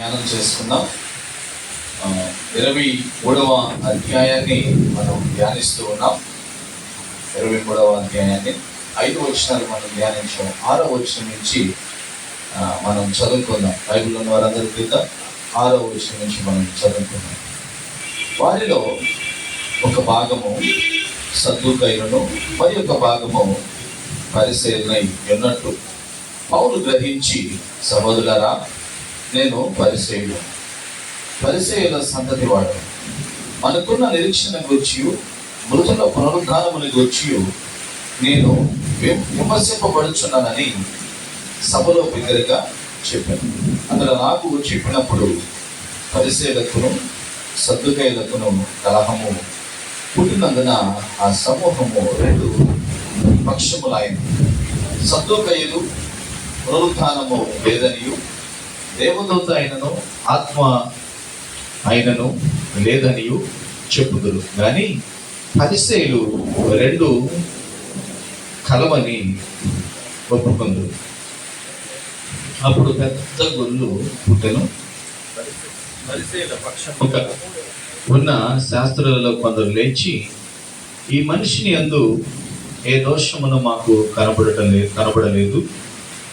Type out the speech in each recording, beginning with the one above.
ధ్యానం చేసుకుందాం. 23వ అధ్యాయాన్ని మనం ధ్యానిస్తూ ఉన్నాం. 23వ అధ్యాయాన్ని 5 వచనాలు మనం ధ్యానించాం. 6వ వచనం నుంచి మనం చదువుకుందాం. బైబిల్లో ఉన్న వారందరి క్రింద 6వ వచనం నుంచి మనం చదువుకుందాం. వారిలో ఒక భాగము సద్దూకైనను మరి ఒక భాగము పరిసయ్యులై ఉన్నట్టు పౌలు గ్రహించి, సహోదరులారా, నేను పరిసయ్యుల సంతతి వాడు, మనకున్న నిరీక్షణ గురించి, మృతుల పునరుద్ధానముని గురించి నేను విమర్శింపబడుచున్నానని సభలో బిగ్గరగా చెప్పాను. అతడు నాకు చెప్పినప్పుడు పరిసయ్యులకును సద్దూకయ్యులకును కలహము పుట్టినందున ఆ సమూహము 2 పక్షములైన. సద్దూకయ్యులు పునరుద్ధానము లేదనియు, దేవదూత అయినను ఆత్మ అయినను లేదనియు చెప్పుదురు, కానీ పరిసయ్యులు 2 కలవని ఒప్పుకుందురు. అప్పుడు పెద్ద గొల్లు పుట్టెను. ఉన్న శాస్త్రులలో కొందరు లేచి, ఈ మనిషిని యందు ఏ దోషమును మాకు కనబడలేదు,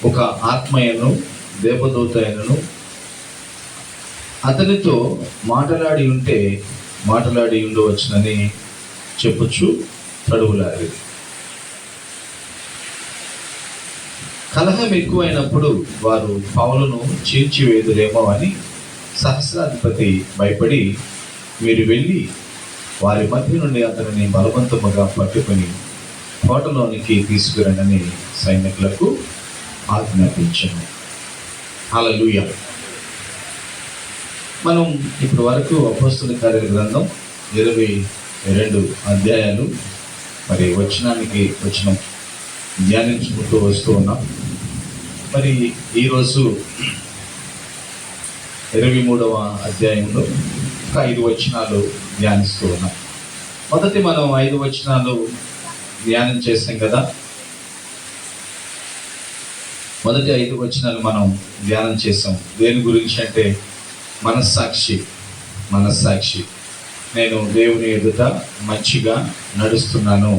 ఒక ఆత్మయను దేవదూత అయినను అతనితో మాట్లాడి ఉండవచ్చునని చెప్పుచు తడువులారి. కలహం ఎక్కువైనప్పుడు వారు పౌలును చీల్చివేదురేమో అని సహస్రాధిపతి భయపడి, మీరు వెళ్ళి వారి మధ్య నుండి అతనిని బలవంతముగా పట్టుకొని కోటలోనికి తీసుకురండని సైనికులకు ఆజ్ఞాపించాను. హల్లెలూయా. మనం ఇప్పటి వరకు అపోస్తలుల కార్యాల గ్రంథం 22 అధ్యాయాలు మరి వచనానికి వచనం ధ్యానించుకుంటూ వస్తూ ఉన్నాం. మరి ఈరోజు 23వ అధ్యాయంలో ఒక 5 వచనాలు ధ్యానిస్తూ ఉన్నాం. మొదటి మనం 5 వచనాలు ధ్యానం చేసాం కదా. మొదటి 5 వచనాలు మనం ధ్యానం చేసాం. దేని గురించి అంటే మనస్సాక్షి. నేను దేవుని ఎదుట మంచిగా నడుస్తున్నాను,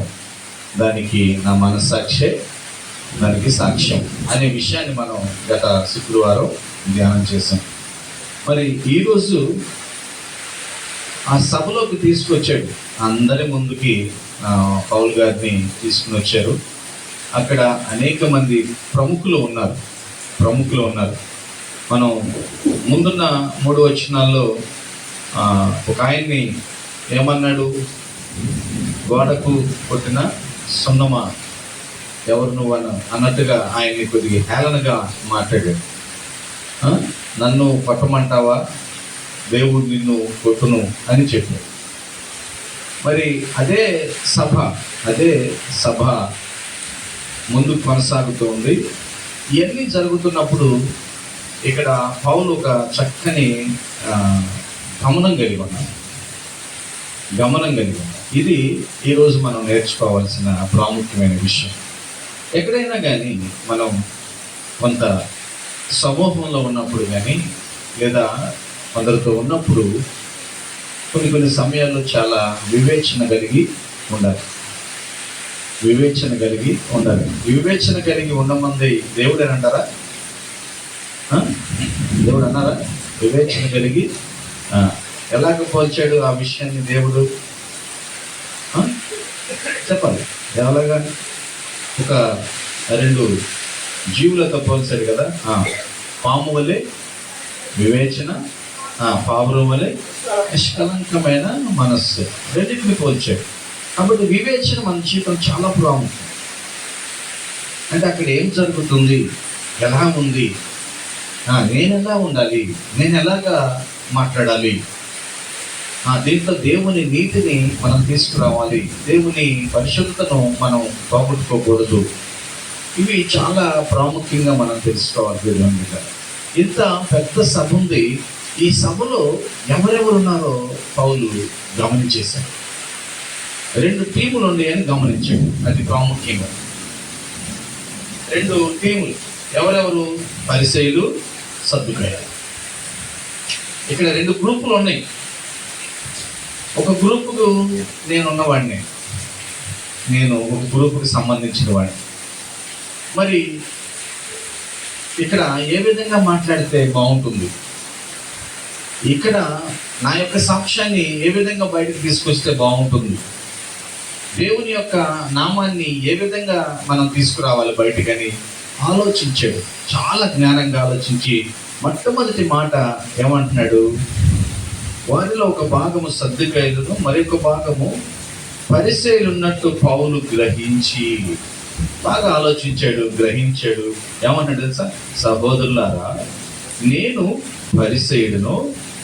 దానికి నా మనస్సాక్షే దానికి సాక్ష్యం అనే విషయాన్ని మనం గత శుక్రవారం ధ్యానం చేసాం. మరి ఈరోజు ఆ సభలోకి తీసుకొచ్చాడు. అందరి ముందుకి పౌలు గారిని తీసుకుని వచ్చారు. అక్కడ అనేక మంది ప్రముఖులు ఉన్నారు. మనం ముందున్న 3 వచనాల్లో ఒక ఆయన్ని ఏమన్నాడు? గోడకు కొట్టిన సున్నమా, ఎవరు నువ్వు అన్నట్టుగా ఆయన్ని కొద్దిగా హేళనగా మాట్లాడాడు. నన్ను కొట్టమంటావా, దేవుడు నిన్ను కొట్టును అని చెప్పాడు. మరి అదే సభ ముందు కొనసాగుతుంది. ఇవన్నీ జరుగుతున్నప్పుడు ఇక్కడ పౌలు ఒక చక్కని గమనం కలిగి ఉన్నాడు. ఇది ఈరోజు మనం నేర్చుకోవాల్సిన ప్రాముఖ్యమైన విషయం. ఎక్కడైనా కానీ మనం కొంత సమూహంలో ఉన్నప్పుడు కానీ లేదా కొందరితో ఉన్నప్పుడు కొన్ని సమయాల్లో చాలా వివేచన కలిగి ఉండాలి. వివేచన కలిగి ఉండమంది దేవుడు అని అంటారా? దేవుడు అన్నారా? వివేచన కలిగి ఎలాగ పోల్చాడు ఆ విషయాన్ని దేవుడు? చెప్పాలి. ఎలాగా? ఒక 2 జీవులతో పోల్చాడు కదా. పాము వలె వివేచన, పావురం వలె నిష్కలంకమైన మనస్సు, రెండింటిని పోల్చాడు. కాబట్టి వివేచన మన జీవితం చాలా ప్రాముఖ్యం. అంటే అక్కడ ఏం జరుగుతుంది, ఎలా ఉంది, నేను ఎలా ఉండాలి, నేను ఎలాగా మాట్లాడాలి, దీంట్లో దేవుని నీతిని మనం తీసుకురావాలి, దేవుని పరిశుద్ధతను మనం పోగొట్టుకోకూడదు. ఇవి చాలా ప్రాముఖ్యంగా మనం తెలుసుకోవాలి. ఇంత పెద్ద సభ ఉంది. ఈ సభలో ఎవరెవరు ఉన్నారో పౌలు గమనించేశాడు. 2 టీములు ఉన్నాయని గమనించాడు. అది ప్రాముఖ్యంగా 2 టీములు. ఎవరెవరు? పరిసయ్యులు, సద్దూకయ్యులు. ఇక్కడ 2 గ్రూపులు ఉన్నాయి. ఒక గ్రూపుకు నేనున్నవాడిని, నేను ఒక గ్రూపుకి సంబంధించిన వాడిని. మరి ఇక్కడ ఏ విధంగా మాట్లాడితే బాగుంటుంది, ఇక్కడ నా యొక్క సాక్ష్యాన్ని ఏ విధంగా బయటకు తీసుకొస్తే బాగుంటుంది, దేవుని యొక్క నామాన్ని ఏ విధంగా మనం తీసుకురావాలి బయటకని ఆలోచించాడు. చాలా జ్ఞానంగా ఆలోచించి మొట్టమొదటి మాట ఏమంటున్నాడు, వారిలో ఒక భాగము సద్దుకైలును మరొక భాగము పరిసయ్యులు ఉన్నట్టు పౌలు గ్రహించి, బాగా ఆలోచించాడు, గ్రహించాడు. ఏమంటాడు తెలుసా, సహోదరులారా, నేను పరిసయ్యుడును,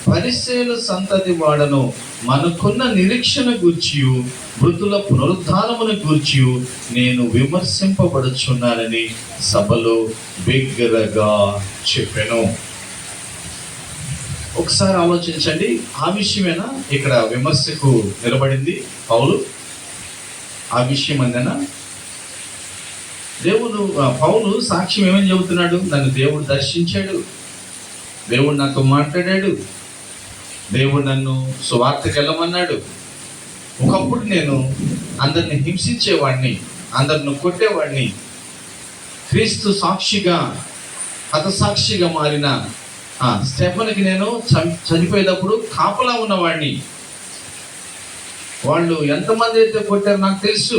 పరిసయ్యుల సంతతి వాడను, మనకున్న నిరీక్షణ గూర్చి మృతుల పునరుద్ధానమును గూర్చి నేను విమర్శింపబడుచున్నానని సభలో బిగ్గరగా చెప్పాను. ఒకసారి ఆలోచించండి, ఆ విషయమేనా ఇక్కడ విమర్శకు నిలబడింది పౌలు? ఆ విషయం అందేనా? పౌలు సాక్ష్యం ఏమని చెబుతున్నాడు, నన్ను దేవుడు దర్శించాడు, దేవుడు నాతో మాట్లాడాడు, దేవుడు నన్ను సువార్తకి వెళ్ళమన్నాడు. ఒకప్పుడు నేను అందరిని హింసించేవాడిని, అందరిని కొట్టేవాడిని, క్రీస్తు సాక్షిగా హతసాక్షిగా మారిన స్టెఫెనుకి నేను చనిపోయేటప్పుడు కాపలా ఉన్నవాడిని. వాళ్ళు ఎంతమంది అయితే కొట్టారో నాకు తెలుసు,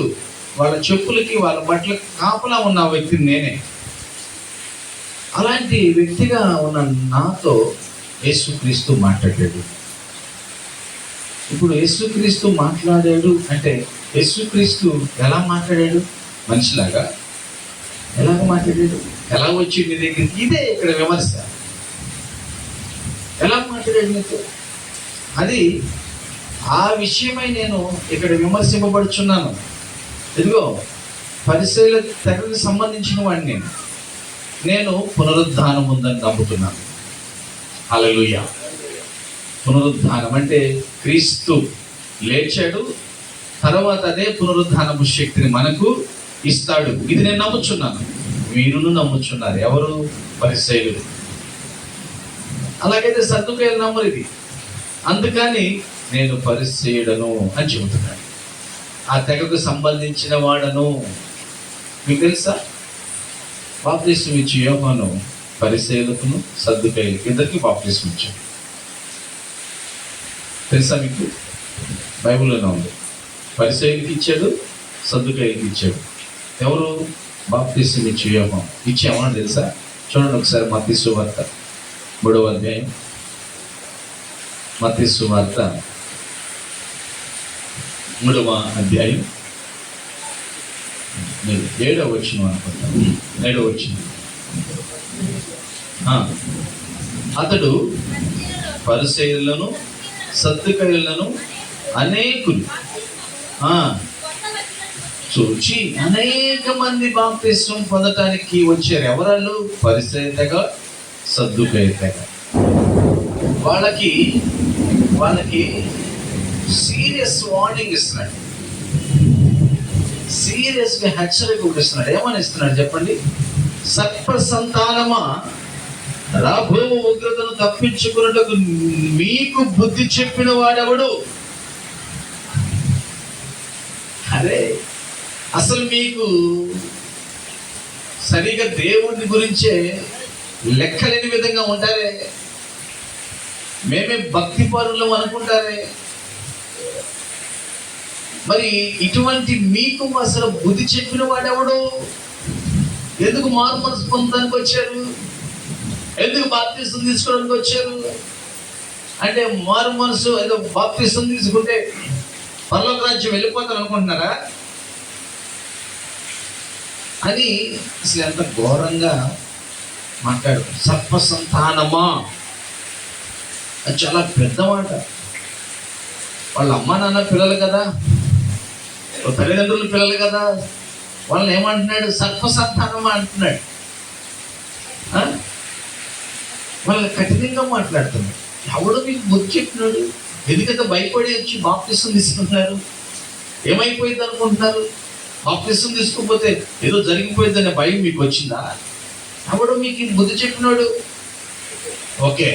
వాళ్ళ చెప్పులకి వాళ్ళ బట్టలకి కాపలా ఉన్న వ్యక్తిని నేనే. అలాంటి వ్యక్తిగా ఉన్న నాతో యేసుక్రీస్తు మాట్లాడాడు. ఇప్పుడు యేసుక్రీస్తు మాట్లాడాడు అంటే యేసుక్రీస్తు ఎలా మాట్లాడాడు? మనిషిలాగా ఎలాగ మాట్లాడాడు? ఎలా వచ్చి నీ దగ్గరికి? ఇదే ఇక్కడ విమర్శ. ఎలా మాట్లాడాడు నీకు? అది ఆ విషయమై నేను ఇక్కడ విమర్శింపబడుచున్నాను. ఇదిగో పరిసయ్యుల తెగకు సంబంధించిన వాడిని నేను పునరుద్ధానం ఉందని నమ్ముతున్నాను. హల్లెలూయా. పునరుద్ధానం అంటే క్రీస్తు లేచాడు, తర్వాత అదే పునరుద్ధానపు శక్తిని మనకు ఇస్తాడు. ఇది నేను నమ్ముచున్నాను, మీరును నమ్ముచున్నారు. ఎవరు? పరిసయ్యులు. అలాగైతే సద్దుకయ్యులు నమ్మరు ఇది. అందుకని నేను పరిసయ్యుడను అని చెబుతున్నాడు. ఆ తెగకు సంబంధించిన వాడను. మీకు తెలుసా, బాప్తిస్మం ఇచ్చి యోహాను పరిసయ్యులకును సద్దుకయ్యులకు ఇద్దరికి బాప్తిస్మం ఇచ్చాడు. తెలుసా మీకు? బైబిల్లోనే ఉంది. పరిసయ్యులకి ఇచ్చాడు, సద్దుకయ్యులకి ఇచ్చాడు. ఎవరు? బాప్తిస్మం ఇచ్చి యోహాను. ఇచ్చామని తెలుసా? చూడండి ఒకసారి మత్తయి సువార్త 3వ అధ్యాయం. మత్తయి సువార్త 3వ అధ్యాయం 7వ వచనం అనుకుంటాను. 7వ వచనం. అతడు పరిసయ్యులను సద్దుకయ్యులను అనేకులు చూచి అనేక మంది బాప్తిస్మం పొందటానికి వచ్చారు. ఎవరాళ్ళు? పరిసయ్య తెగ, సద్దుకయ్య తెగ. వాళ్ళకి సీరియస్ వార్నింగ్ ఇస్తున్నాడు, సీరియస్గా హెచ్చరిక ఇస్తున్నాడు. ఏమని ఇస్తున్నాడు చెప్పండి? సర్ప సంతానమా, రాబో ఉగ్రతను తప్పించుకున్నట్టుకు మీకు బుద్ధి చెప్పిన వాడెవడు? అరే, అసలు మీకు సరిగా దేవుడి గురించే లెక్కలేని విధంగా ఉంటారే, మేమే భక్తి పరులం అనుకుంటారే. మరి ఇటువంటి మీకు అసలు బుద్ధి చెప్పిన వాడెవడు? ఎందుకు మారు మనసు పొందడానికి వచ్చారు? ఎందుకు బాప్తిసం తీసుకోవడానికి వచ్చారు? అంటే మారు మనసు ఏదో బాప్తిసం తీసుకుంటే పరలోక రాజ్యం వెళ్ళిపోతారు అనుకుంటున్నారా అని అసలు ఎంత ఘోరంగా మాట్లాడు. సర్ప సంతానమా, అది చాలా పెద్ద మాట. వాళ్ళ అమ్మ నాన్న పిల్లలు కదా, తల్లిదండ్రుల పిల్లలు కదా, వాళ్ళని ఏమంటున్నాడు? సర్ప సంతానమా అంటున్నాడు. వాళ్ళని కఠినంగా మాట్లాడుతున్నాడు. ఎవడు మీకు బుద్ధి చెప్పినాడు? ఎందుకంటే భయపడి వచ్చి బాప్తిసం తీసుకుంటున్నారు. ఏమైపోయింది అనుకుంటున్నారు? బాప్తిసం తీసుకోకపోతే ఏదో జరిగిపోయిందనే భయం మీకు వచ్చిందా? ఎవడు మీకు బుద్ధి చెప్పినాడు? ఓకే,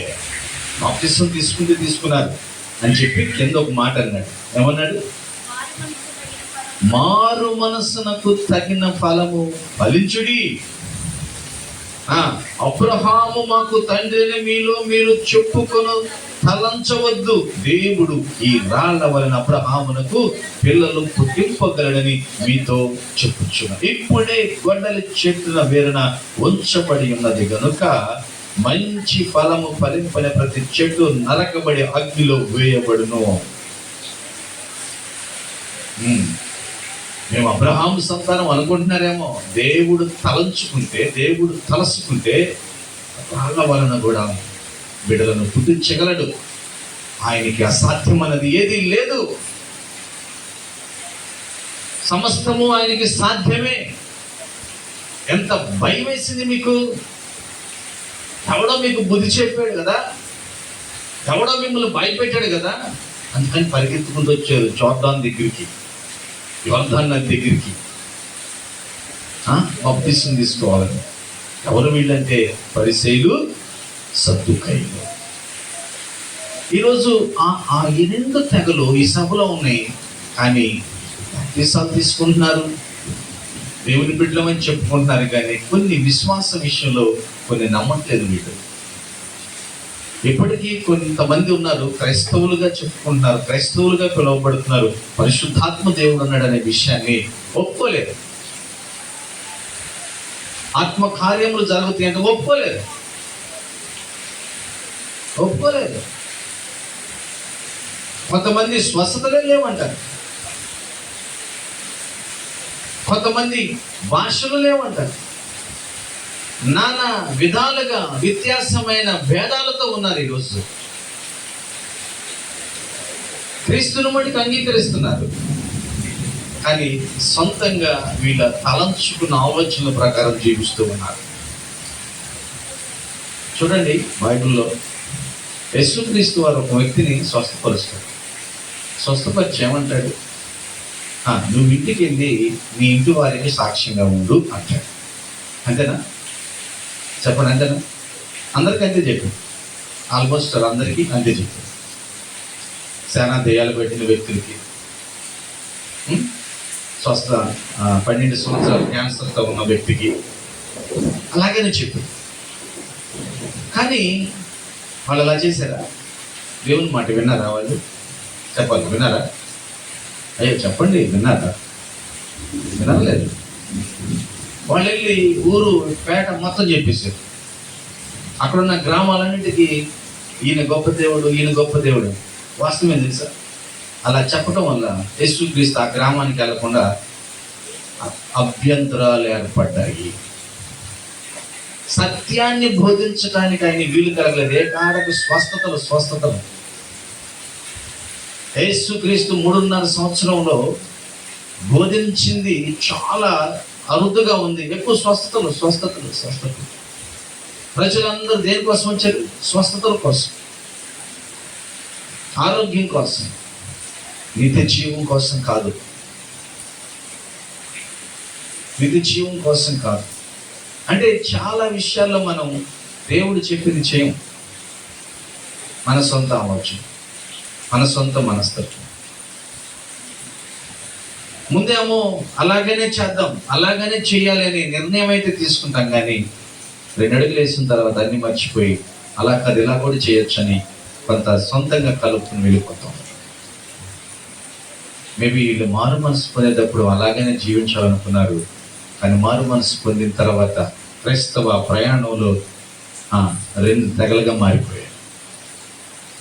బాప్తిసం తీసుకున్నారు అని చెప్పి కింద ఒక మాట అన్నాడు. ఏమన్నాడు? మారు మనస్సునకు తగిన ఫలము ఫలించుడి. అబ్రహాము మాకు తండ్రిని మీలో మీరు చెప్పుకొను తలంచవద్దు. దేవుడు ఈ రాళ్ల వలన అబ్రహామునకు పిల్లలు పుట్టింపగలడని మీతో చెప్పుచున్నా. ఇప్పుడే గొడ్డలి చెట్టున వేరున ఉంచబడి ఉన్నది గనుక మంచి ఫలము ఫలింపని ప్రతి చెట్టు నరకబడి అగ్నిలో వేయబడును. మేము అబ్రహాము సంతానం అనుకుంటున్నారేమో. దేవుడు తలసుకుంటే రాళ్ల వలన కూడా బిడ్డలను పుట్టించగలడు. ఆయనకి అసాధ్యం అన్నది ఏది లేదు. సమస్తము ఆయనకి సాధ్యమే. ఎంత భయం వేసింది మీకు! ఎవడో మీకు బుద్ధి చెప్పాడు కదా, ఎవడో మిమ్మల్ని భయపెట్టాడు కదా, అందుకని పరిగెత్తుకుంటూ వచ్చారు జోర్దాను దగ్గరికి, యోర్దాను నది దగ్గరికి బాప్తిసం తీసుకోవాలని. ఎవరు వీళ్ళంటే పరిసయ్యులు, సద్దూకయ్యులు. ఈరోజు ఆ 8 తెగలు ఈ సభలో ఉన్నాయి, కానీ బాప్తిసాలు తీసుకుంటున్నారు, దేవుని బిడ్డలమని చెప్పుకుంటున్నారు, కానీ కొన్ని విశ్వాస విషయంలో కొన్ని నమ్మట్లేదు వీళ్ళు. ఇప్పటికీ కొంతమంది ఉన్నారు, క్రైస్తవులుగా చెప్పుకుంటున్నారు, క్రైస్తవులుగా పిలువబడుతున్నారు, పరిశుద్ధాత్మ దేవుడు ఉన్నాడు అనే విషయాన్ని ఒప్పుకోలేదు. ఆత్మ కార్యములు జరుగుతాయి అంటే ఒప్పుకోలేదు. కొంతమంది స్వస్థతలే లేవంటారు, కొంతమంది భాషలు లేవంటారు, నానా విధాలుగా వ్యత్యాసమైన భేదాలతో ఉన్నారు. ఈరోజు క్రీస్తుని మటుకు అంగీకరిస్తున్నారు, కానీ సొంతంగా వీళ్ళ తలంచుకున్న ఆలోచనల ప్రకారం జీవిస్తూ ఉన్నారు. చూడండి, బైబిల్లో యేసుక్రీస్తు వారు ఒక వ్యక్తిని స్వస్థపరుస్తాడు. స్వస్థపరిచి ఏమంటాడు? నువ్వు ఇంటికి వెళ్ళి నీ ఇంటి వారికి సాక్ష్యంగా ఉండు అంటాడు. అంతేనా? చెప్పండి, అంతేనా? అందరికీ అంతే చెప్పు. ఆల్మోస్ట్ అందరికీ అంతే చెప్పు. చాలా దెయ్యాలు పెట్టిన వ్యక్తులకి, స్వస్థ 12 సంవత్సరాలు క్యాన్సర్తో ఉన్న వ్యక్తికి అలాగనే చెప్పు. కానీ వాళ్ళు అలా చేశారా? దేవుని మాట విన్నారా? వాళ్ళు చెప్పాలి, విన్నారా? అయ్యో చెప్పండి, విన్నారా? వినలేదు. వాళ్ళు వెళ్ళి ఊరు పేట మొత్తం చెప్పేశారు. అక్కడున్న గ్రామాలన్నింటికి ఈయన గొప్ప దేవుడు, ఈయన గొప్ప దేవుడు. వాస్తవమే తెలుసా? అలా చెప్పడం వల్ల యేసుక్రీస్తు ఆ గ్రామానికి వెళ్లకుండా అభ్యంతరాలు ఏర్పడ్డాయి. సత్యాన్ని బోధించడానికి ఆయన వీలు కలగలేదు. ఏకాడకు స్వస్థతలు. యేసుక్రీస్తు 3.5 సంవత్సరంలో బోధించింది చాలా అరుదుగా ఉంది. ఎక్కువ స్వస్థతలు. ప్రజలందరూ దేనికోసం వచ్చారు? స్వస్థతల కోసం, ఆరోగ్యం కోసం, నిత్య జీవం కోసం కాదు. అంటే చాలా విషయాల్లో మనం దేవుడు చెప్పింది చేయం. మన సొంత ఆలోచన, మన సొంత మనస్తత్వం. ముందేమో అలాగనే చేద్దాం, అలాగనే చేయాలి అని నిర్ణయం అయితే తీసుకుంటాం, కానీ 2 అడుగులు వేసిన తర్వాత అన్ని మర్చిపోయి అలా కాదు ఇలా కూడా చేయొచ్చని కొంత సొంతంగా కలుపుకుని వెళ్ళిపోతాం. మేబీ వీళ్ళు మారు మనసు పొందేటప్పుడు అలాగనే జీవించాలనుకున్నారు, కానీ మారు మనసు పొందిన తర్వాత క్రైస్తవ ప్రయాణంలో 2 తెగలుగా మారిపోయాయి.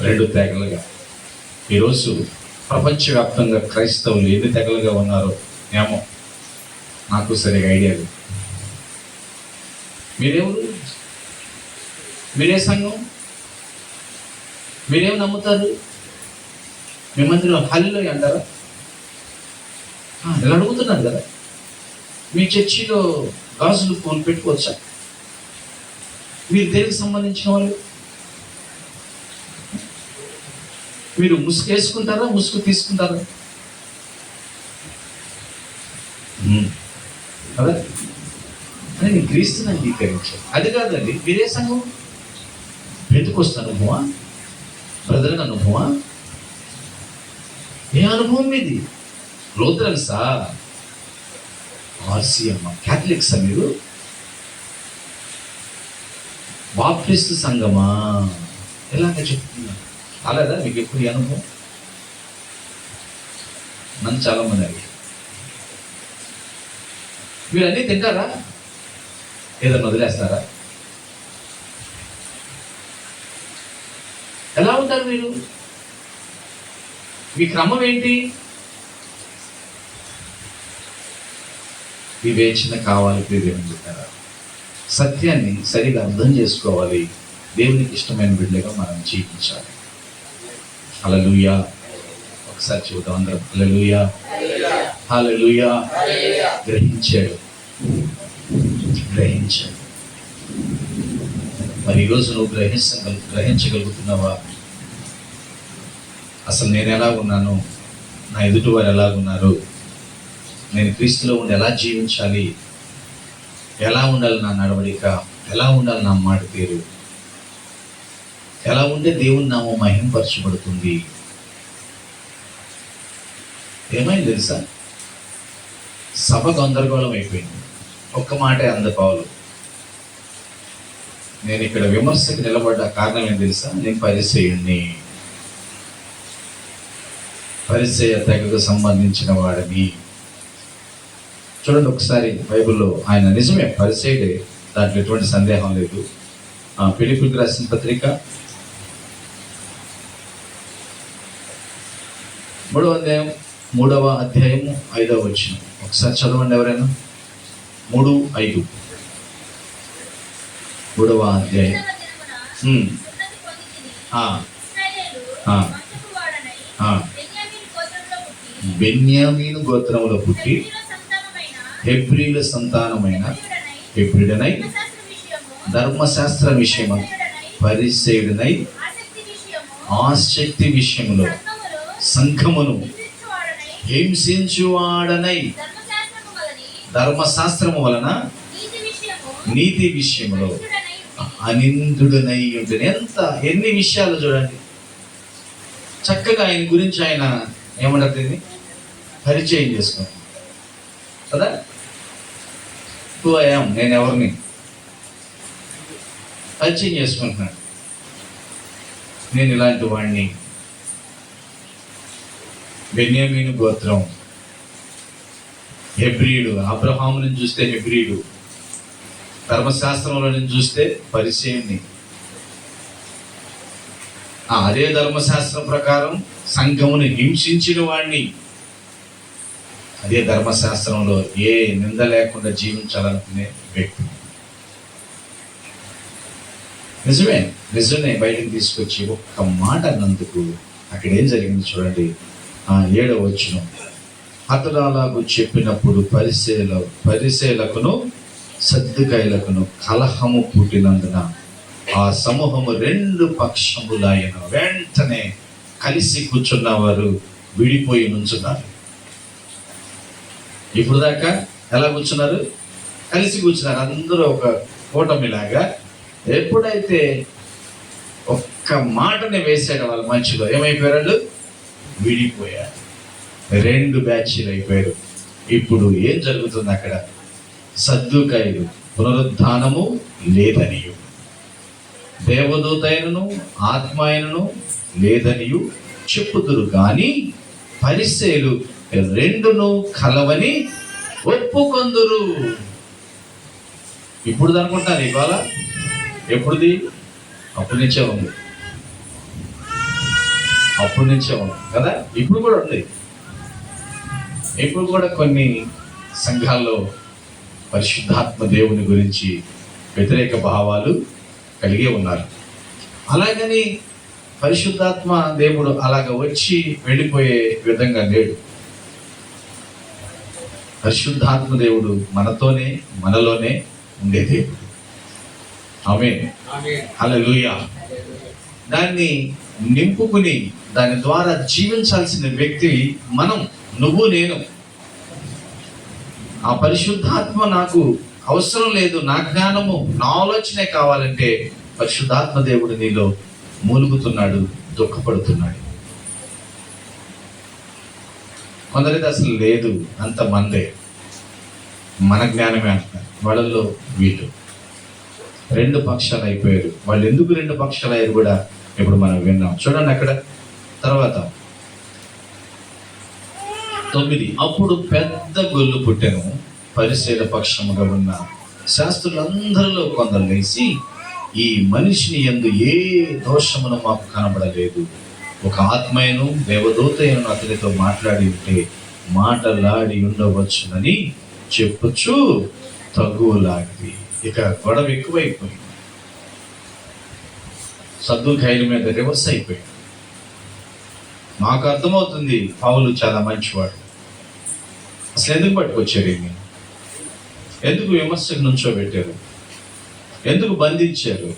2 తెగలుగా. ఈరోజు ప్రపంచవ్యాప్తంగా క్రైస్తవులు ఎన్ని తెగలుగా ఉన్నారో ఏమో నాకు సరిగా ఐడియా లేదు. మీరెవరు? మీరే సంఘం? మీరేం నమ్ముతారు? మీ మందిలో హల్లెలూయా అంటారా? ఇలా అడుగుతున్నారు కదా. మీ చర్చిలో గాజులు పూలు పెట్టుకోవచ్చా? మీరు దేనికి సంబంధించిన వాళ్ళు? మీరు ముసుగు వేసుకుంటారా, ముసుగు తీసుకుంటారా? కదా, అని నేను క్రీస్తుని అంగీకరించాను. అది కాదండి. మీరే సంఘం? పెంతెకొస్తు అనుభవమా? బ్రదర్ అనుభవమా? ఏ అనుభవం ఇది? లూథరన్సా? ఆర్సీఎం? క్యాథలిక్సా మీరు? బాప్టిస్ట్ సంఘమా? ఎలాగ చెప్తున్నా? అలాగా మీకు ఎప్పుడు ఈ అనుభవం? నన్ను చాలా మంది అడిగారు, మీరు అన్నీ తింటారా, ఏదన్నా వదిలేస్తారా, ఎలా ఉంటారు మీరు, మీ క్రమం ఏంటి? వివేచన కావాలి దేవుని బిడ్డలారా. సత్యాన్ని సరిగా అర్థం చేసుకోవాలి. దేవునికి ఇష్టమైన బిడ్డగా మనం జీవించాలి. హల్లెలూయా. ఒకసారి చూద్దాం అందరం. హల్లెలూయా, హల్లెలూయా. గ్రహించాడు. మరి ఈరోజు నువ్వు గ్రహించగలుగుతున్నావా? అసలు నేను ఎలా ఉన్నాను, నా ఎదుటి వారు ఎలాగున్నారు, నేను క్రీస్తులో ఉండి ఎలా జీవించాలి, ఎలా ఉండాలి నా నడవడిక, ఎలా ఉండాలి నా మాట తీరు, ఎలా ఉంటే దేవుని నామం మహింపరచబడుతుంది. ఏమైంది తెలుసా? సభ గందరగోళం అయిపోయింది. ఒక్క మాటే అందపావులు. నేను ఇక్కడ విమర్శకు నిలబడ్డ కారణం ఏం తెలుసా? నేను పరిసయ్యుణ్ణి, పరిసయ్య తెగకు సంబంధించిన వాడిని. చూడండి ఒకసారి బైబిల్లో ఆయన నిజమే పరిసయ్యుడే, దాంట్లో ఎటువంటి సందేహం లేదు. ఫిలిప్పీయులకు రాసిన పత్రిక 3వ అధ్యాయము 5వ వచనం ఒకసారి చదవండి ఎవరైనా. 3:5. 3వ అధ్యాయం. బెన్యామీను గోత్రములో పుట్టి హెబ్రీల సంతానమైన హెబ్రీడనై ధర్మశాస్త్ర విషయము పరిసయ్యుడనై ఆసక్తి విషయములో సంఘమును హింసించువాడనై ధర్మశాస్త్రము వలన నీతి విషయములో అనిందుడనై ఉంటుంది. ఎన్ని విషయాలు చూడండి. చక్కగా ఆయన గురించి ఆయన ఏమంటారు, దీన్ని పరిచయం చేసుకుంటాం కదా. నేను ఎవరిని పరిచయం చేసుకుంటున్నాను, నేను ఇలాంటి వాడిని. బెన్యామీను గోత్రం, హెబ్రీయుడు. అబ్రహాము నుంచి చూస్తే హెబ్రీయుడు, ధర్మశాస్త్రంలో నుంచి చూస్తే పరిచయుణ్ణి. అదే ధర్మశాస్త్రం ప్రకారం సంఘమును హింసించిన వాడిని. అదే ధర్మశాస్త్రంలో ఏ నింద లేకుండా జీవించాలనుకునే వ్యక్తి. నిజమే బయటకు తీసుకొచ్చి ఒక్క మాట అన్నందుకు అక్కడ ఏం జరిగింది చూడండి. 7వ వచనం. అతడు అలాగూ చెప్పినప్పుడు పరిసయ్యులకును సద్దూకయ్యులకును కలహము పుట్టినందున ఆ సమూహము 2 పక్షములైన వెంటనే కలిసి కూర్చున్నవారు విడిపోయి నుంచున్నారు. ఇప్పుడు దాకా ఎలా కూర్చున్నారు? కలిసి కూర్చున్నారు. అందరూ ఒక కూటమిలాగా. ఎప్పుడైతే ఒక్క మాటని వేసాడు వాళ్ళ మధ్యలో, ఏమైపోయారు? వాళ్ళు విడిపోయారు. 2 బ్యాచ్లు అయిపోయారు. ఇప్పుడు ఏం జరుగుతుంది అక్కడ? సద్దూకయ్యులు పునరుద్ధానము లేదనియు, దేవదూతైనను ఆత్మాయనను లేదనియు చెప్పుదురు, కానీ పరిసయ్యులు 2ను కలవని ఒప్పుకొందురు. ఇప్పుడు అనుకుంటాను ఇవాళ, ఎప్పుడుది? అప్పటి నుంచే ఉంది కదా. ఇప్పుడు కూడా ఉంది. ఇప్పుడు కూడా కొన్ని సంఘాల్లో పరిశుద్ధాత్మ దేవుని గురించి వ్యతిరేక భావాలు కలిగే ఉన్నారు. అలాగని పరిశుద్ధాత్మ దేవుడు అలాగ వచ్చి వెళ్ళిపోయే విధంగా లేడు. పరిశుద్ధాత్మ దేవుడు మనలోనే ఉండే దేవుడు. ఆమేన్, హల్లెలూయా. దాన్ని నింపుకుని దాని ద్వారా జీవించాల్సిన వ్యక్తి మనం, నువ్వు, నేను. ఆ పరిశుద్ధాత్మ నాకు అవసరం లేదు, నా జ్ఞానము, నా ఆలోచనే కావాలంటే పరిశుద్ధాత్మ దేవుడు నీలో మూలుగుతున్నాడు. దుఃఖపడుతున్నాడు. కొందరైతే అసలు లేదు, అంత మందే, మన జ్ఞానమే అంటున్నారు. వాళ్ళల్లో వీళ్ళు రెండు పక్షాలు అయిపోయారు. వాళ్ళు ఎందుకు రెండు పక్షాలు అయ్యారు కూడా ఇప్పుడు మనం విన్నాం. చూడండి అక్కడ తర్వాత 9. అప్పుడు పెద్ద గొల్లు పుట్టెను. పరిసయ్యుల పక్షముగా ఉన్న శాస్త్రులందరిలో కొందరు లేచి, ఈ మనిషిని యందు ఏ దోషమును మాకు కనబడలేదు, ఒక ఆత్మయను దేవదూతయను అతనితో మాట్లాడి ఉంటే మాటలాడి ఉండవచ్చునని చెప్పుచు తగులాగి. ఇక గొడవ ఎక్కువైపోయింది. సద్దుకాయల మీద రివర్స్ అయిపోయింది. మాకు అర్థమవుతుంది పౌలు చాలా మంచివాడు, అసలు ఎందుకు పట్టుకొచ్చారు ఈయన్ని, ఎందుకు విమర్శకు నుంచోబెట్టారు, ఎందుకు బంధించారు,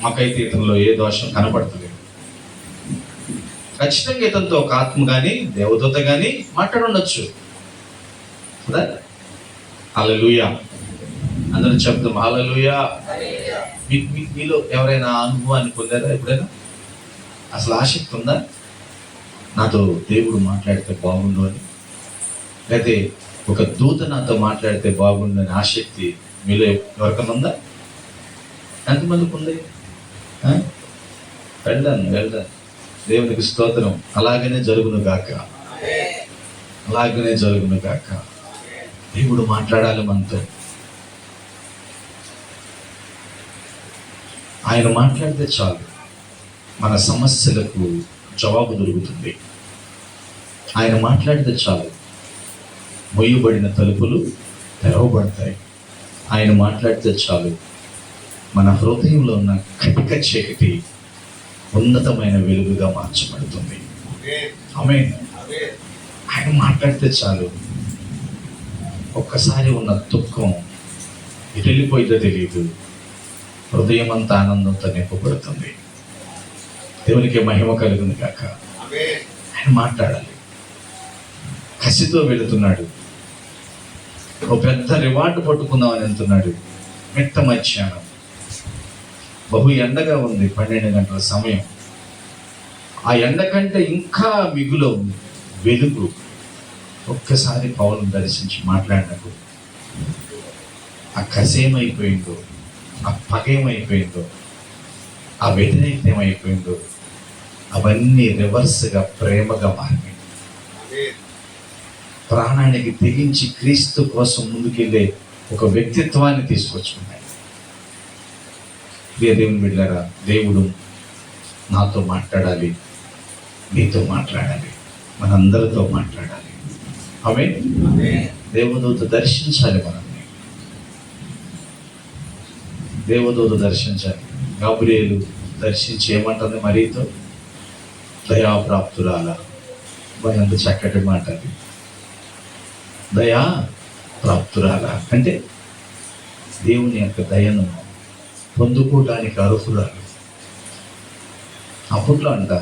మాకైతే ఇతనిలో ఏ దోషం కనపడతలేదు. ఖచ్చితంగా ఇతనితో ఒక ఆత్మ కానీ దేవదూత కానీ మాట్లాడుండొచ్చు కదా. హల్లెలూయా, అందరూ చెప్తాం హల్లెలూయా. మీలో ఎవరైనా అనుభవాన్ని పొందారా ఎప్పుడైనా? అసలు ఆసక్తి ఉందా, నాతో దేవుడు మాట్లాడితే బాగుండు అని, లేకపోతే ఒక దూత నాతో మాట్లాడితే బాగుండు అని ఆసక్తి మీలో ఎవరికైనా ఉందా? ఎంతమందికి ఉంది? వెళ్దాను. దేవునికి స్తోత్రం. అలాగనే జరుగును గాక, అలాగనే జరుగును గాక. దేవుడు మాట్లాడాలి మనతో. ఆయన మాట్లాడితే చాలు, మన సమస్యలకు జవాబు దొరుకుతుంది. ఆయన మాట్లాడితే చాలు, మొయ్యబడిన తలుపులు తెరవబడతాయి. ఆయన మాట్లాడితే చాలు, మన హృదయంలో ఉన్న కటిక చీకటి ఉన్నతమైన వెలుగుగా మార్చబడుతుంది. ఆమేన్. ఆయన మాట్లాడితే చాలు, ఒక్కసారి ఉన్న దుఃఖం ఎటు వెళ్ళిపోయిందో తెలియదు, హృదయం అంతా ఆనందంతో నింపబడుతుంది. దేవునికి మహిమ కలుగును కాక. ఆయన మాట్లాడాలి. కసితో వెళుతున్నాడు, ఓ పెద్ద రివార్డు పట్టుకుందామని వెళ్తున్నాడు. మిట్ట మధ్యాహ్నం, బహు ఎండగా ఉంది, 12 గంటల సమయం. ఆ ఎండ కంటే ఇంకా మిగులు వెలుగు ఒక్కసారి పౌలును దర్శించి మాట్లాడినప్పుడు ఆ కసేమైపోయిందో, ఆ పగేమైపోయిందో, ఆ వ్యతిరేకత ఏమైపోయిందో, అవన్నీ రివర్స్గా ప్రేమగా మారినాయి. ప్రాణానికి తెగించి క్రీస్తు కోసం ముందుకెళ్ళే ఒక వ్యక్తిత్వాన్ని తీసుకొచ్చుకున్నాయి. ప్రియ దేవుని బిడ్డలారా, దేవుడు నాతో మాట్లాడాలి, నీతో మాట్లాడాలి, మనందరితో మాట్లాడాలి. ఆమేన్. దేవదూత దర్శించాలి మనల్ని, దేవదూత దర్శించాలి. గాబ్రియేలు దర్శించి ఏమంటుంది మరియతో? దయాప్రాప్తురాల. ఎంత చక్కటి మాట అది, దయా ప్రాప్తురాల. అంటే దేవుని యొక్క దయను పొందుకోవడానికి అర్హురాలు. అప్పట్లో అంట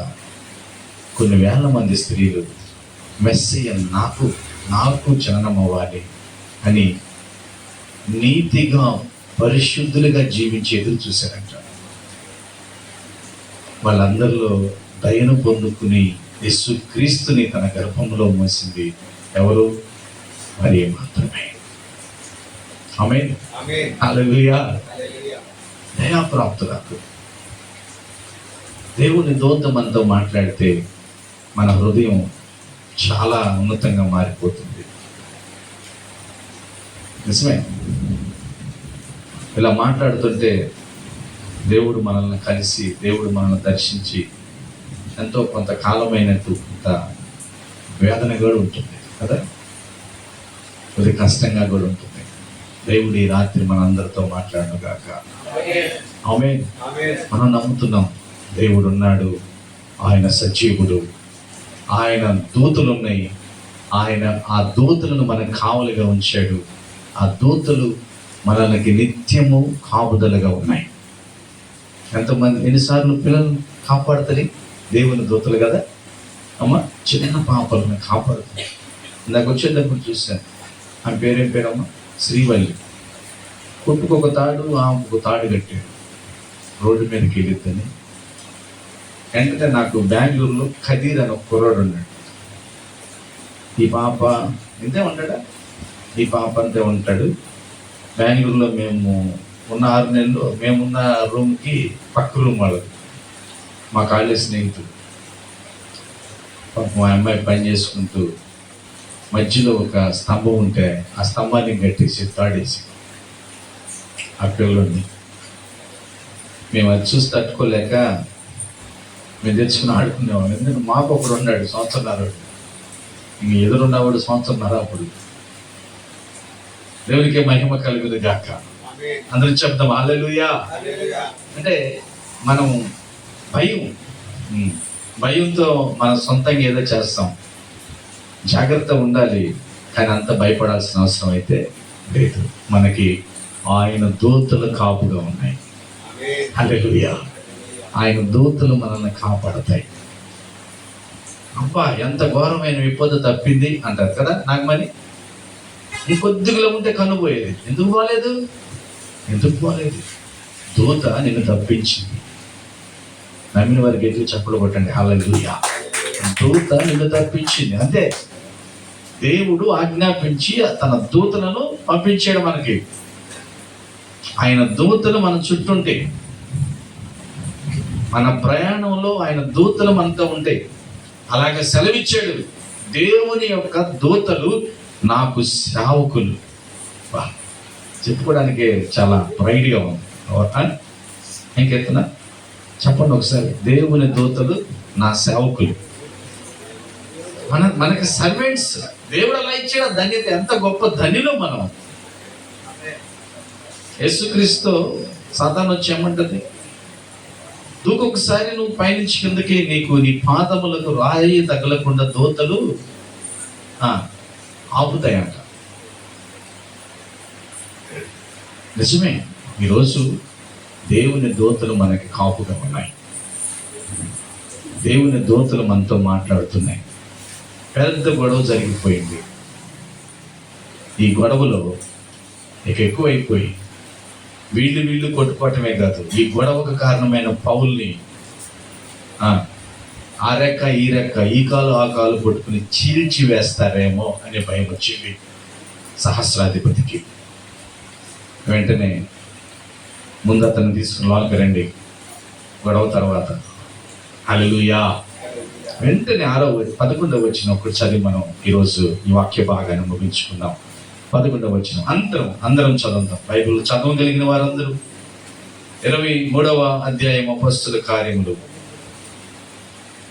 కొన్ని వేల మంది స్త్రీలు మెస్సియ నాకు జననం అవ్వాలి అని నీతిగా పరిశుద్ధులుగా జీవించి ఎదురు చూశారంట. వాళ్ళందరిలో దయను పొందుకుని యేసుక్రీస్తుని తన గర్భంలో మోసింది ఎవరు? మరియ మాత్రమే. ఆమేన్. హల్లెలూయా. దయాప్రాప్తులకు దేవుని దూత మనతో మాట్లాడితే మన హృదయం చాలా ఉన్నతంగా మారిపోతుంది. నిజమే. ఇలా మాట్లాడుతుంటే దేవుడు మనల్ని కలిసి, దేవుడు మనల్ని దర్శించి ఎంతో కొంతకాలమైనట్టు కొంత వేదన కూడా ఉంటుంది కదా, కొద్ది కష్టంగా కూడా ఉంటుంది. దేవుడు ఈ రాత్రి మనందరితో మాట్లాడను గాక. ఆమేన్. మనం నమ్ముతున్నాం దేవుడు ఉన్నాడు, ఆయన సజీవుడు, ఆయన దూతలు ఉన్నాయి, ఆయన ఆ దూతలను మనకు కావలిగా ఉంచాడు. ఆ దూతలు మనకి నిత్యము కాపుదలుగా ఉన్నాయి. ఎంతమంది ఎన్నిసార్లు పిల్లల్ని కాపాడుతుంది దేవుని దూతలు కదా అమ్మ. చిన్న పాపలను కాపాడుతుంది. నాకు వచ్చేటప్పుడు చూశాను, ఆమె పేరేం పేరమ్మ? శ్రీవల్లి. కొట్టుకు ఒక తాడు, ఆమెకు ఒక తాడు కట్టాడు, రోడ్డు మీదకి వెళ్ళిద్దని. వెంటనే నాకు బెంగళూరులో ఖదీర్ అని ఒక కుర్రాడు ఉన్నాడు. ఈ పాప ఇంతే ఉంటాడా, ఈ పాప అంతే ఉంటాడు. బెంగళూరులో మేము ఉన్న 6 నెలలు మేమున్న రూమ్కి పక్క రూమ్ వాళ్ళది, మా కాలేజ్ స్నేహితుడు. మా అమ్మాయి పని చేసుకుంటూ మధ్యలో ఒక స్తంభం ఉంటే ఆ స్తంభాన్ని కట్టేసి తాడేసి ఆ పిల్లల్ని మేము అది చూసి తట్టుకోలేక మేము తెచ్చుకుని ఆడుకునేవాళ్ళం. ఎందుకంటే మాకు ఒకడు ఉన్నాడు సంవత్సరంన్నర, ఇంక ఎదురున్నవాడు సంవత్సరంన్నర. అప్పుడు దేవునికి మహిమ కలుగును గాక. అందరూ చెప్తాం హల్లెలూయా. అంటే మనం భయంతో మనం సొంతంగా ఏదో చేస్తాం. జాగ్రత్త ఉండాలి, కానీ అంత భయపడాల్సిన అవసరం అయితే లేదు. మనకి ఆయన దూతలు కాపుగా ఉన్నాయి. హల్లెలూయా. ఆయన దూతలు మనల్ని కాపాడతాయి. అబ్బా ఎంత ఘోరమైన విపత్తు తప్పింది అంటారు కదా. నాకు మరి ఇంకొద్దిగా ఉంటే కనుపోయేది. ఎందుకు పోలేదు? దూత నిన్ను తప్పించింది. నమ్మిన వారికి ఎదురు చప్పులు కొట్టండి హల్లెలూయా. దూత నిన్ను తప్పించింది అంతే. దేవుడు ఆజ్ఞాపించి తన దూతలను పంపించాడు మనకి. ఆయన దూతలు మన చుట్టూంటే, మన ప్రయాణంలో ఆయన దూతలు మనతో ఉంటాయి. అలాగే సెలవిచ్చాడు, దేవుని యొక్క దూతలు నాకు సేవకులు. చెప్పుకోవడానికి చాలా ప్రైడ్గా ఉంది. ఇంకెత్తున్నా చెప్పండి ఒకసారి, దేవుని దూతలు నా సేవకులు. మనకి సర్వెంట్స్. దేవుడు అలా ఇచ్చాడు ధన్యత. ఎంత గొప్ప ధనిలో మనం. యేసుక్రీస్తు సాతాను వచ్చి ఏమంటది, దూకొకసారి నువ్వు పైనుంచి కిందకి నీ పాదములకు రాయి తగలకుండా దూతలు ఆపుతాయంట. నిజమే. ఈరోజు దేవుని దూతలు మనకి కాపుగా ఉన్నాయి. దేవుని దూతలు మనతో మాట్లాడుతున్నాయి. పెద్ద గొడవ జరిగిపోయింది. ఈ గొడవలో ఎక్కువైపోయి వీళ్ళు కొట్టుకోవటమే కాదు, ఈ గొడవకు కారణమైన పౌల్ని ఆ రెక్క ఈ రెక్క, ఈ కాలు ఆ కాలు కొట్టుకుని చీల్చి వేస్తారేమో అనే భయం వచ్చింది సహస్రాధిపతికి. వెంటనే ముందు అతను తీసుకుని లోనికి రండి. గొడవ తర్వాత హల్లెలూయా. వెంటనే 11వ వచనం ఒకటి చదివి మనం ఈరోజు ఈ వాక్య భాగాన్ని ముగించుకుందాం. 11వ వచనం అందరం చదువుతాం. బైబిల్ చదవగలిగిన వారందరూ 23వ అధ్యాయం అపొస్తలుల కార్యములు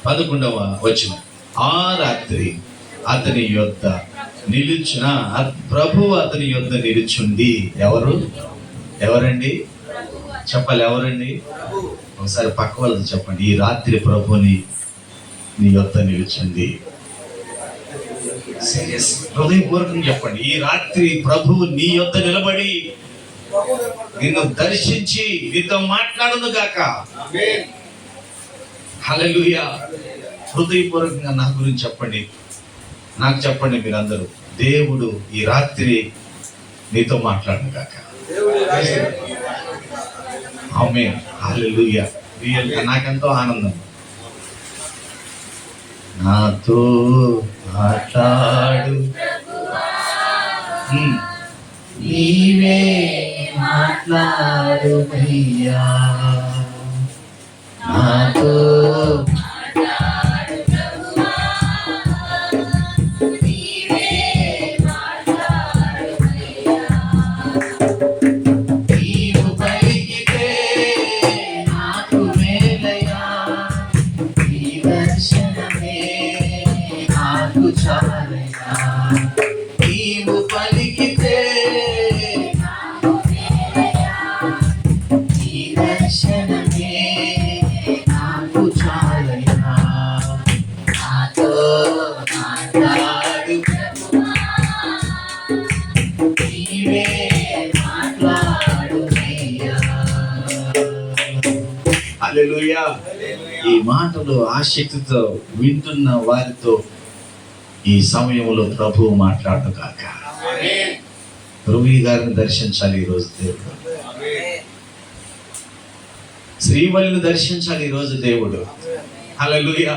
11వ వచనం. ఆ రాత్రి అతని యొద్ద నిలుచున్న ప్రభువు అతని యొద్ద నిలుచుండి. ఎవరండి చెప్పాలి, ఎవరండి? ఒకసారి పక్క వాళ్ళతో చెప్పండి, ఈ రాత్రి ప్రభుని నీ యొద్ద నిలుచుంది. హృదయపూర్వకంగా చెప్పండి, ఈ రాత్రి ప్రభువు నీ యొద్ద నిలబడి నిన్ను దర్శించి నీతో మాట్లాడును గాక. హల్లెలూయా. హృదయపూర్వకంగా నా గురించి చెప్పండి, నాకు చెప్పండి మీరందరూ, దేవుడు ఈ రాత్రి నీతో మాట్లాడును గాక. ఆమేన్. హల్లెలూయా. నాకెంతో ఆనందం. నాతో మాట్లాడు, నీవే మాట్లాడుమయ్యా. నాతో హల్లెలూయా. ఈ మాటలు ఆసక్తితో వింటున్న వారితో ఈ సమయంలో ప్రభువు మాట్లాడు కాక. ప్రభువు గారిని దర్శించాలి ఈరోజు దేవుడు. శ్రీవల్లిని దర్శించాలి ఈరోజు దేవుడు. హల్లెలూయా.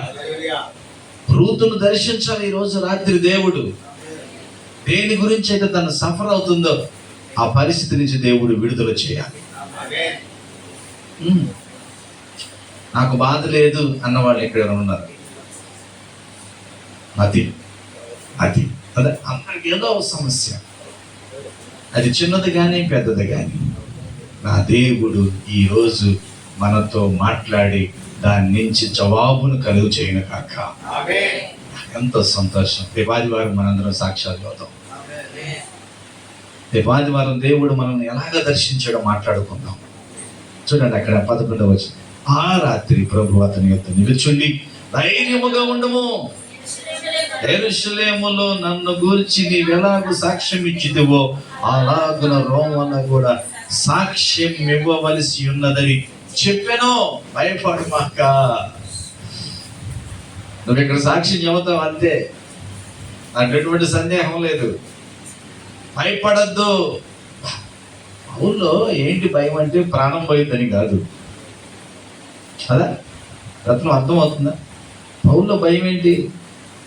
రూతును దర్శించాలి ఈ రోజు రాత్రి దేవుడు. దేని గురించి అయితే తను సఫర్ అవుతుందో ఆ పరిస్థితి నుంచి దేవుడు విడుదల చేయాలి. నాకు బాధ లేదు అన్న వాళ్ళు ఇక్కడ ఉన్నారు. అది అదే అందరికి ఏదో ఒక సమస్య, అది చిన్నది కానీ పెద్దది కానీ, నా దేవుడు ఈరోజు మనతో మాట్లాడి దాని నుంచి జవాబును కలుగు చేయను కాక. ఎంతో సంతోషం. రేపు ఆదివారం మనందరం సాక్ష్యాలు అవుతాం. రేపు ఆదివారం దేవుడు మనల్ని ఎలాగ దర్శించాడో మాట్లాడుకుందాం. చూడండి అక్కడ 11వ వచనం. ఆ రాత్రి ప్రభు అతని యొద్ద నిలుచుండి, ధైర్యముగా ఉండము, యెరూషలేములో నన్ను గూర్చి నీవెలాగూ సాక్ష్యం ఇచ్చితివో అలాగున రోమన కూడా సాక్ష్యం ఇవ్వవలసి ఉన్నదని చెప్పాను. భయపడమాక, నువ్వు ఇక్కడ సాక్ష్యం చెబుతావు అంతే, నాకు ఎటువంటి సందేహం లేదు. భయపడద్దు. ఊళ్ళో ఏంటి భయం అంటే ప్రాణం పోయిందని కాదు కదా. రత్నం అర్థం అవుతుందా? పౌల్లో భయం ఏంటి?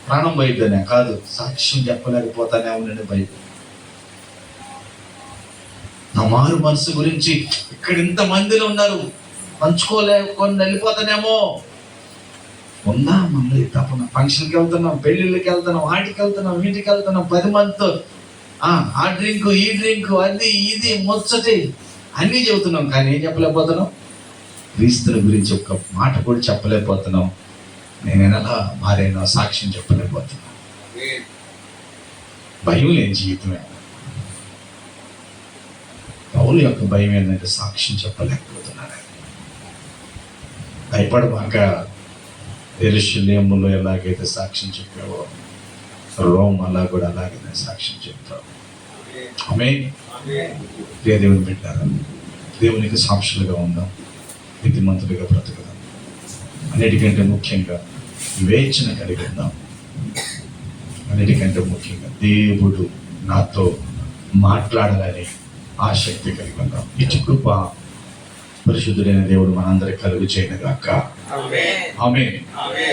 ప్రాణం పోయిద్దనే కాదు, సాక్ష్యం చెప్పలేకపోతానే ఉండండి భయం. నా మారు మనసు గురించి ఇక్కడ ఇంత మందిలో ఉన్నారు, పంచుకోలేకుండా వెళ్ళిపోతానేమో. ఉందా మళ్ళీ తప్పన. ఫంక్షన్కి వెళ్తున్నాం, పెళ్ళిళ్ళకి వెళ్తున్నాం, వాటికి వెళ్తున్నాం, వీటికి వెళ్తున్నాం, 10 మందితో ఆ డ్రింక్ ఈ డ్రింక్ అది ఇది ముచ్చటి అన్నీ చెబుతున్నాం, కానీ ఏం చెప్పలేకపోతున్నాం? క్రీస్తుని గురించి ఒక్క మాట కూడా చెప్పలేకపోతున్నాం. నేనెలా మారైనా సాక్ష్యం చెప్పలేకపోతున్నాను. భయం లేని జీవితమే. పౌలు యొక్క భయం ఏంటంటే సాక్ష్యం చెప్పలేకపోతున్నాను. భయపడమాక, యెరూషలేములో ఎలాగైతే సాక్ష్యం చెప్పావో రోమ్ అలా కూడా అలాగే సాక్ష్యం చెప్తావు. ఆమేన్. దేవుని బిడ్డలారా, దేవునికి సాక్షులుగా ఉందాం, నీతిమంతులుగా బ్రతుకుదాం. అన్నిటికంటే ముఖ్యంగా వివేచన కలిగి ఉందాం. అన్నిటికంటే ముఖ్యంగా దేవుడు నాతో మాట్లాడాలని ఆసక్తి కలిగి ఉందాం. ఇటు కృప పరిశుద్ధుడైన దేవుడు మనందరికి కలుగు చేయనుగాక. ఆమేన్.